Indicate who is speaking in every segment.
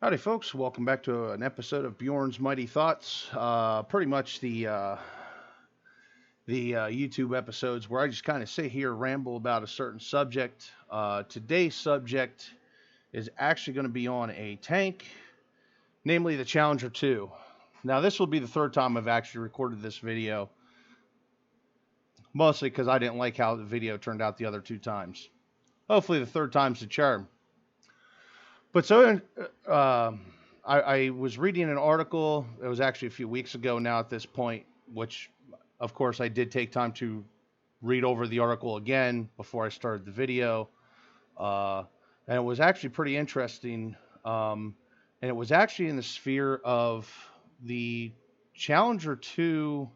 Speaker 1: Howdy, folks. Welcome back to an episode of Bjorn's Mighty Thoughts. Pretty much the YouTube episodes where I just kind of sit here, ramble about a certain subject. Today's subject is actually going to be on a tank, namely the Challenger 2. Now, this will be the third time I've actually recorded this video, mostly because I didn't like how the video turned out the other two times. Hopefully, the third time's the charm. But so I was reading an article. It was actually a few weeks ago now at this point, which, of course, I did take time to read over the article again before I started the video. And it was actually pretty interesting. And it was actually in the sphere of the Challenger 2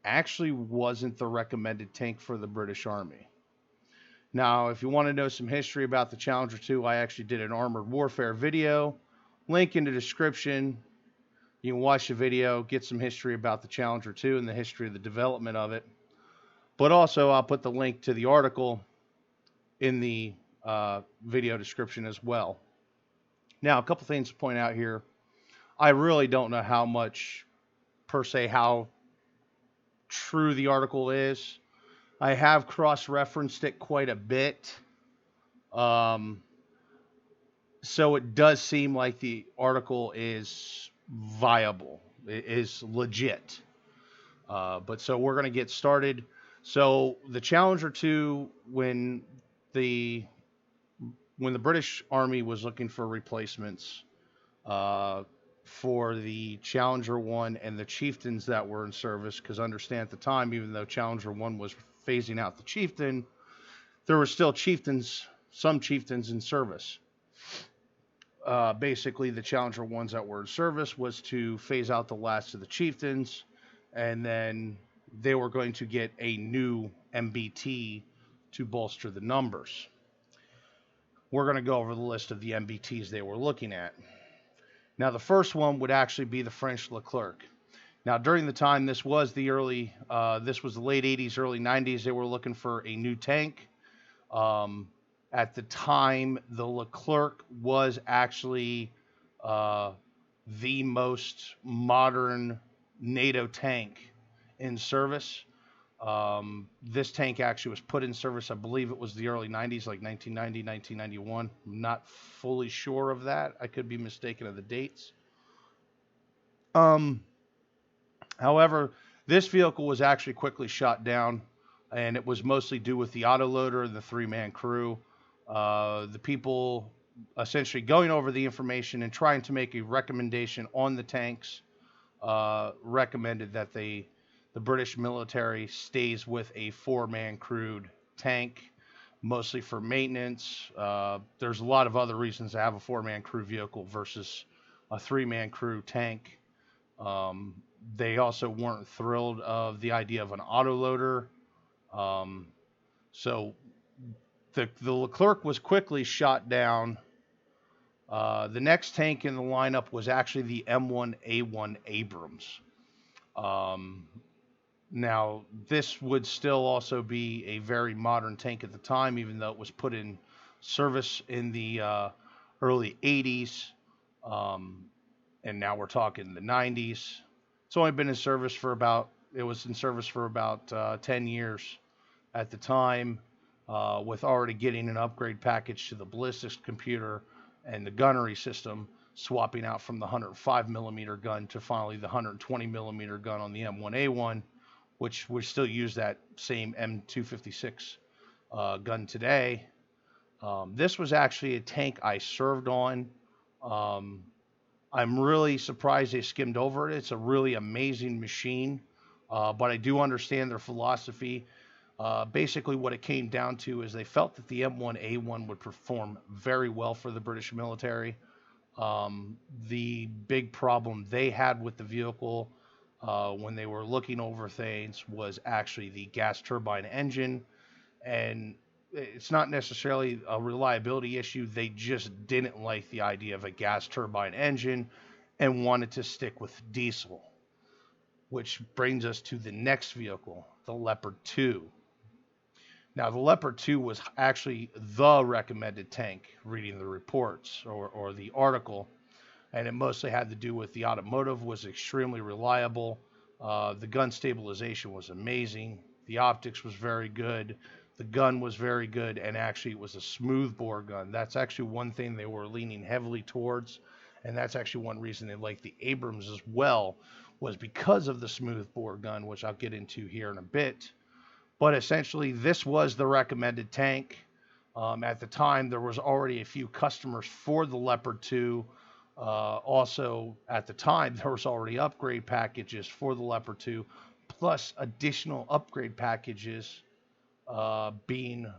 Speaker 1: actually wasn't the recommended tank for the British Army. Now, if you want to know some history about the Challenger 2, I actually did an armored warfare video. Link in the description. You can watch the video, get some history about the Challenger 2 and the history of the development of it. But also, I'll put the link to the article in the video description as well. Now, a couple things to point out here. I really don't know how much, per se, how true the article is. I have cross-referenced it quite a bit. So it does seem like the article is viable. It is legit. But so we're going to get started. So the Challenger 2, when the British Army was looking for replacements for the Challenger 1 and the chieftains that were in service, because understand at the time, even though Challenger 1 was phasing out the chieftain, there were still some chieftains in service. Basically, the Challenger 1s that were in service was to phase out the last of the chieftains, and then they were going to get a new MBT to bolster the numbers. We're going to go over the list of the MBTs they were looking at. Now, the first one would actually be the French Leclerc. Now, during the time, this was the late 80s, early 90s, they were looking for a new tank. At the time, the Leclerc was actually the most modern NATO tank in service. This tank actually was put in service, I believe it was the early 90s, like 1990, 1991. I'm not fully sure of that. I could be mistaken of the dates. However, this vehicle was actually quickly shot down, and it was mostly due with the autoloader and the three-man crew. The people essentially going over the information and trying to make a recommendation on the tanks recommended that the British military stays with a four-man crewed tank, mostly for maintenance. There's a lot of other reasons to have a four-man crew vehicle versus a three-man crew tank. They also weren't thrilled of the idea of an autoloader. So the Leclerc was quickly shot down. The next tank in the lineup was actually the M1A1 Abrams. Now, this would still also be a very modern tank at the time, even though it was put in service in the early 80s. And now we're talking the 90s. It's only been in service for about 10 years at the time, with already getting an upgrade package to the ballistics computer and the gunnery system, swapping out from the 105 millimeter gun to finally the 120 millimeter gun on the M1A1, which we still use that same M256 gun today. This was actually a tank I served on. I'm really surprised they skimmed over it. It's a really amazing machine, but I do understand their philosophy. Basically, what it came down to is they felt that the M1A1 would perform very well for the British military. The big problem they had with the vehicle when they were looking over things was actually the gas turbine engine, and it's not necessarily a reliability issue. They just didn't like the idea of a gas turbine engine and wanted to stick with diesel, which brings us to the next vehicle, the Leopard II. Now, the Leopard II was actually the recommended tank, reading the reports or the article. and it mostly had to do with the automotive was extremely reliable. The gun stabilization was amazing. The optics was very good. The gun was very good, and actually it was a smooth bore gun. That's actually one thing they were leaning heavily towards, and that's actually one reason they liked the Abrams as well, was because of the smooth bore gun, which I'll get into here in a bit. But essentially, this was the recommended tank. At the time, there was already a few customers for the Leopard 2. Also, at the time, there was already upgrade packages for the Leopard 2, plus additional upgrade packages being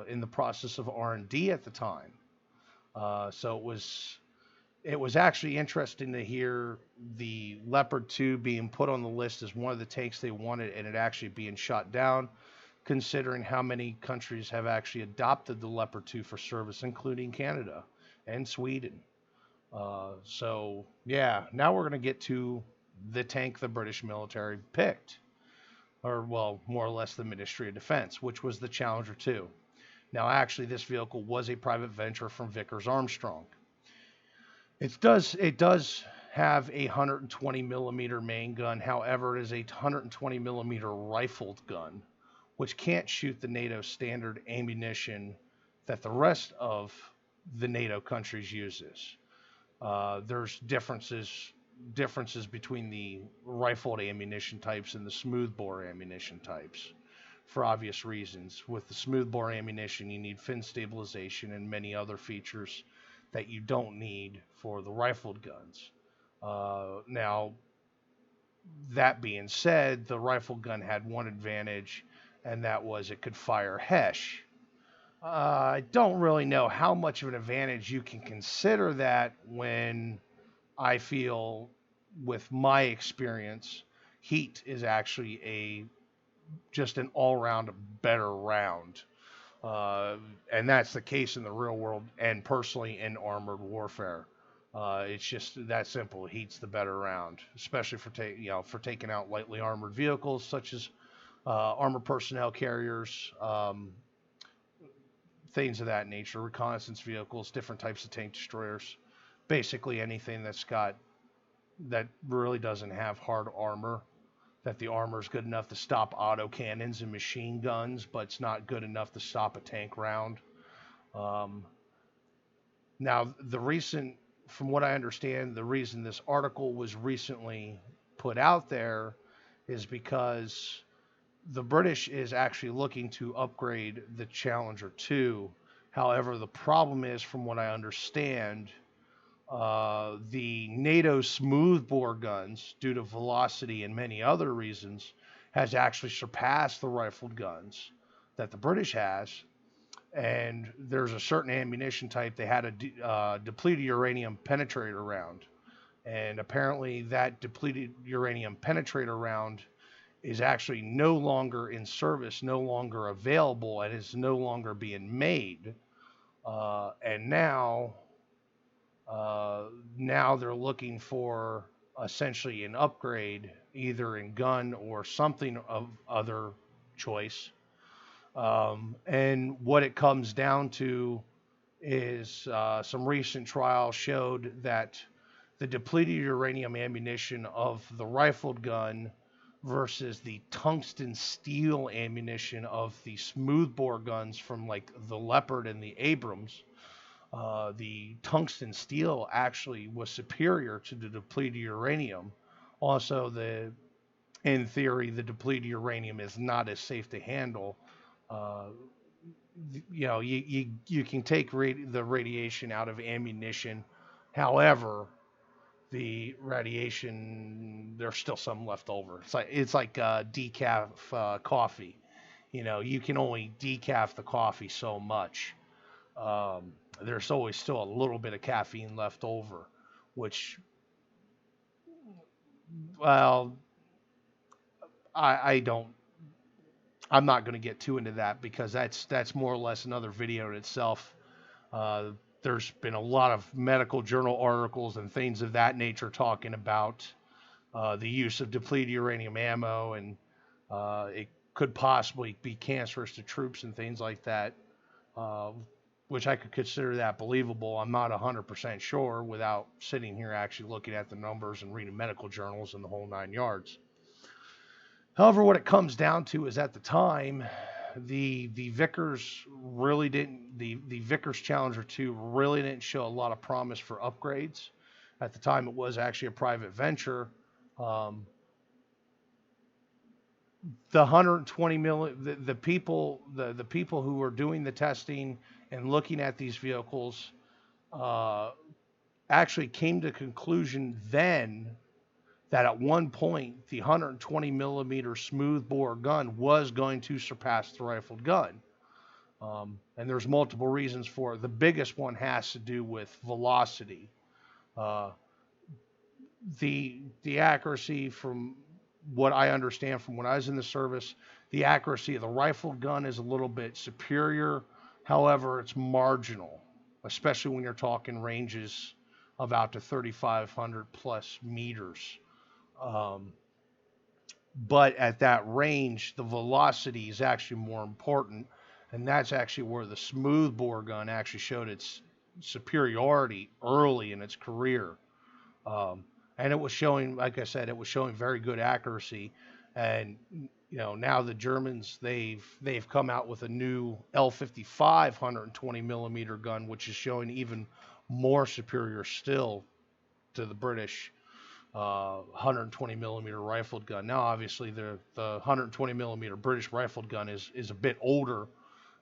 Speaker 1: in the process of R&D at the time. So it was actually interesting to hear the Leopard 2 being put on the list as one of the tanks they wanted, and it actually being shot down, considering how many countries have actually adopted the Leopard 2 for service, including Canada and Sweden. So, yeah, now we're going to get to the tank the British military picked, or, well, more or less the Ministry of Defense, which was the Challenger 2. Now, actually, this vehicle was a private venture from Vickers Armstrong. It does have a 120 millimeter main gun. However, it is a 120 millimeter rifled gun, which can't shoot the NATO standard ammunition that the rest of the NATO countries uses. There's differences between the rifled ammunition types and the smoothbore ammunition types, for obvious reasons. With the smoothbore ammunition, you need fin stabilization and many other features that you don't need for the rifled guns. Now, that being said, the rifle gun had one advantage, and that was it could fire Hesh. I don't really know how much of an advantage you can consider that when I feel, with my experience, heat is actually just an all-round better round. And that's the case in the real world and personally in armored warfare. It's just that simple. Heat's the better round, especially for taking out lightly armored vehicles such as armored personnel carriers, things of that nature, reconnaissance vehicles, different types of tank destroyers, basically anything that really doesn't have hard armor. That the armor is good enough to stop autocannons and machine guns, but it's not good enough to stop a tank round. Now, from what I understand, the reason this article was recently put out there is because the British is actually looking to upgrade the Challenger 2. However, the problem is, from what I understand, the NATO smoothbore guns, due to velocity and many other reasons, has actually surpassed the rifled guns that the British has. And there's a certain ammunition type they had a depleted uranium penetrator round, and apparently that depleted uranium penetrator round is actually no longer in service, no longer available, and is no longer being made. And now they're looking for essentially an upgrade, either in gun or something of other choice. And what it comes down to is some recent trials showed that the depleted uranium ammunition of the rifled gun versus the tungsten steel ammunition of the smoothbore guns from like the Leopard and the Abrams, the tungsten steel actually was superior to the depleted uranium. Also, in theory, the depleted uranium is not as safe to handle. You can take the radiation out of ammunition. However, the radiation, there's still some left over. It's like decaf coffee. You can only decaf the coffee so much. There's always still a little bit of caffeine left over, which, well, I'm not going to get too into that because that's more or less another video in itself. There's been a lot of medical journal articles and things of that nature talking about the use of depleted uranium ammo, and it could possibly be cancerous to troops and things like that, which I could consider that believable. I'm not 100% sure without sitting here actually looking at the numbers and reading medical journals and the whole 9 yards. However, what it comes down to is at the time, the Vickers really didn't, the Vickers Challenger 2 really didn't show a lot of promise for upgrades. At the time, it was actually a private venture. The 120 million, the people, the people who were doing the testing and looking at these vehicles actually came to conclusion then that at one point the 120 millimeter smoothbore gun was going to surpass the rifled gun. And there's multiple reasons for it. The biggest one has to do with velocity. The accuracy, from what I understand from when I was in the service, the accuracy of the rifled gun is a little bit superior. However, it's marginal, especially when you're talking ranges of out to 3,500 plus meters. But at that range, the velocity is actually more important, and that's actually where the smoothbore gun actually showed its superiority early in its career. And it was showing, like I said, it was showing very good accuracy. And now the Germans, they've come out with a new L55 120 millimeter gun, which is showing even more superior still to the British 120 millimeter rifled gun. Now, obviously, the 120 millimeter British rifled gun is a bit older,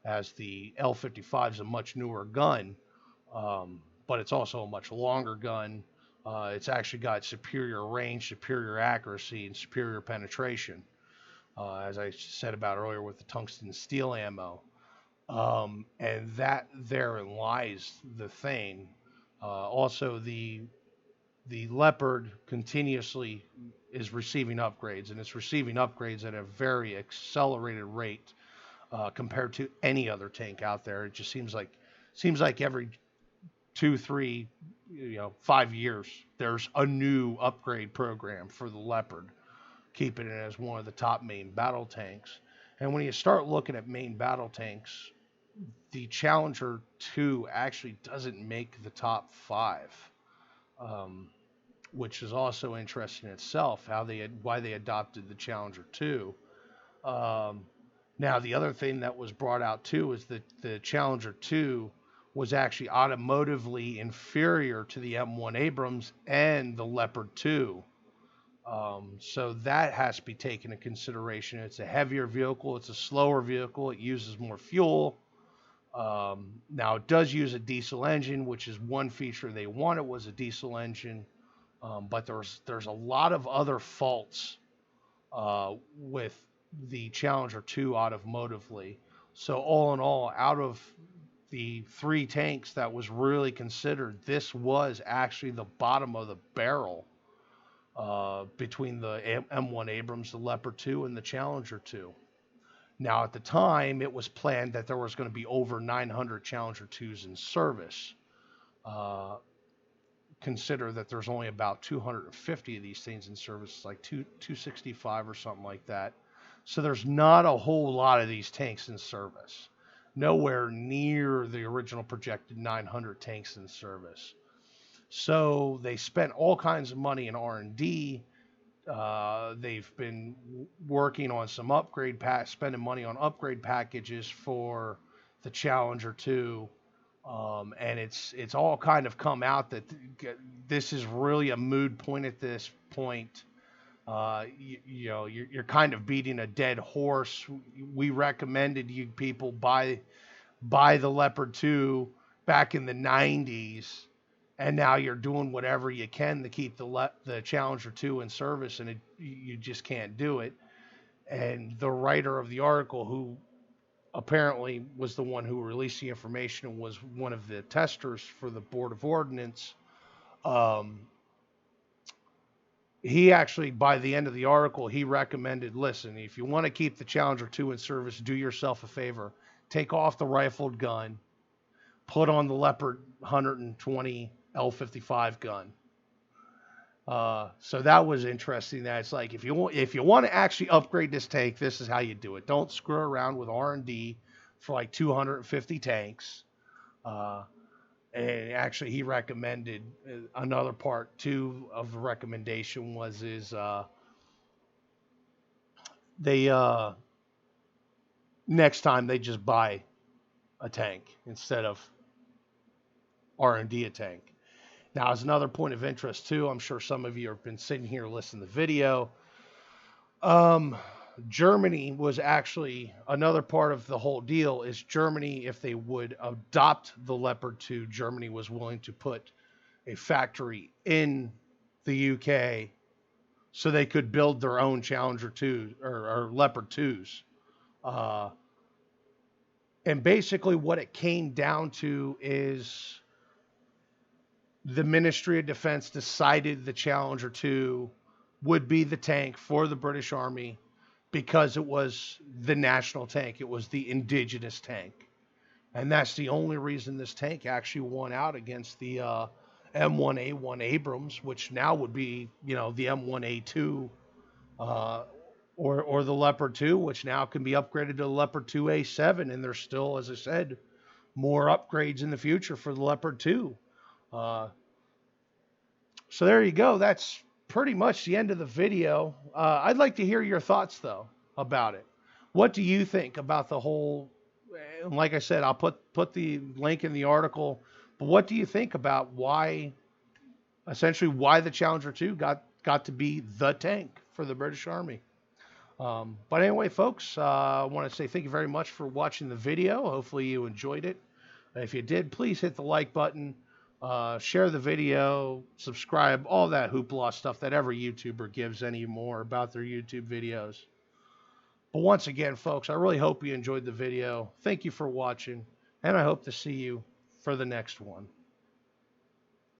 Speaker 1: as the L55 is a much newer gun, but it's also a much longer gun. It's actually got superior range, superior accuracy, and superior penetration, as I said about earlier with the tungsten steel ammo. And that therein lies the thing. Also, the Leopard continuously is receiving upgrades, and it's receiving upgrades at a very accelerated rate compared to any other tank out there. It just seems like every 2, 3, 5 years, there's a new upgrade program for the Leopard, keeping it as one of the top main battle tanks. And when you start looking at main battle tanks, the Challenger 2 actually doesn't make the top 5, which is also interesting in itself, why they adopted the Challenger 2. Now, the other thing that was brought out too is that the Challenger 2 was actually automotively inferior to the M1 Abrams and the Leopard II. So that has to be taken into consideration. It's a heavier vehicle. It's a slower vehicle. It uses more fuel. Now, it does use a diesel engine, which is one feature they wanted, was a diesel engine. But there's a lot of other faults with the Challenger 2 automotively. So all in all, out of the 3 tanks that was really considered, this was actually the bottom of the barrel between the M1 Abrams, the Leopard 2, and the Challenger 2. Now, at the time, it was planned that there was going to be over 900 Challenger 2s in service. Consider that there's only about 250 of these things in service, like 265 or something like that. So there's not a whole lot of these tanks in service. Nowhere near the original projected 900 tanks in service. So they spent all kinds of money in R&D. They've been working on some spending money on upgrade packages for the Challenger 2. And it's all kind of come out that this is really a moot point at this point. You're kind of beating a dead horse. We recommended you people buy the Leopard 2 back in the 90s, and now you're doing whatever you can to keep the Challenger 2 in service, and you just can't do it. And the writer of the article, who apparently was the one who released the information and was one of the testers for the Board of Ordnance, he actually, by the end of the article, he recommended, listen, if you want to keep the Challenger 2 in service, do yourself a favor. Take off the rifled gun, put on the Leopard 120 L55 gun. So that was interesting. That it's like, if you want to actually upgrade this tank, this is how you do it. Don't screw around with R&D for like 250 tanks. Uh, and actually, he recommended another part two of the recommendation was is they next time they just buy a tank instead of R&D a tank. Now, as another point of interest too, I'm sure some of you have been sitting here listening to the video. Um, Germany was actually another part of the whole deal. Is Germany, if they would adopt the Leopard 2, Germany was willing to put a factory in the UK so they could build their own Challenger 2 or Leopard 2s. Uh, and basically, what it came down to is the Ministry of Defense decided the Challenger 2 would be the tank for the British Army because it was the national tank. It was the indigenous tank. And that's the only reason this tank actually won out against the M1A1 Abrams, which now would be, the M1A2 uh, or the Leopard 2, which now can be upgraded to the Leopard 2A7. And there's still, as I said, more upgrades in the future for the Leopard 2. Uh, So there you go. That's pretty much the end of the video. I'd like to hear your thoughts though about it. What do you think about the whole? And like I said, I'll put the link in the article. But what do you think about essentially why the Challenger 2 got to be the tank for the British Army? But anyway, folks, I want to say thank you very much for watching the video. Hopefully you enjoyed it. If you did, please hit the like button, share the video, subscribe, all that hoopla stuff that every YouTuber gives anymore about their YouTube videos. But once again, folks, I really hope you enjoyed the video. Thank you for watching, and I hope to see you for the next one.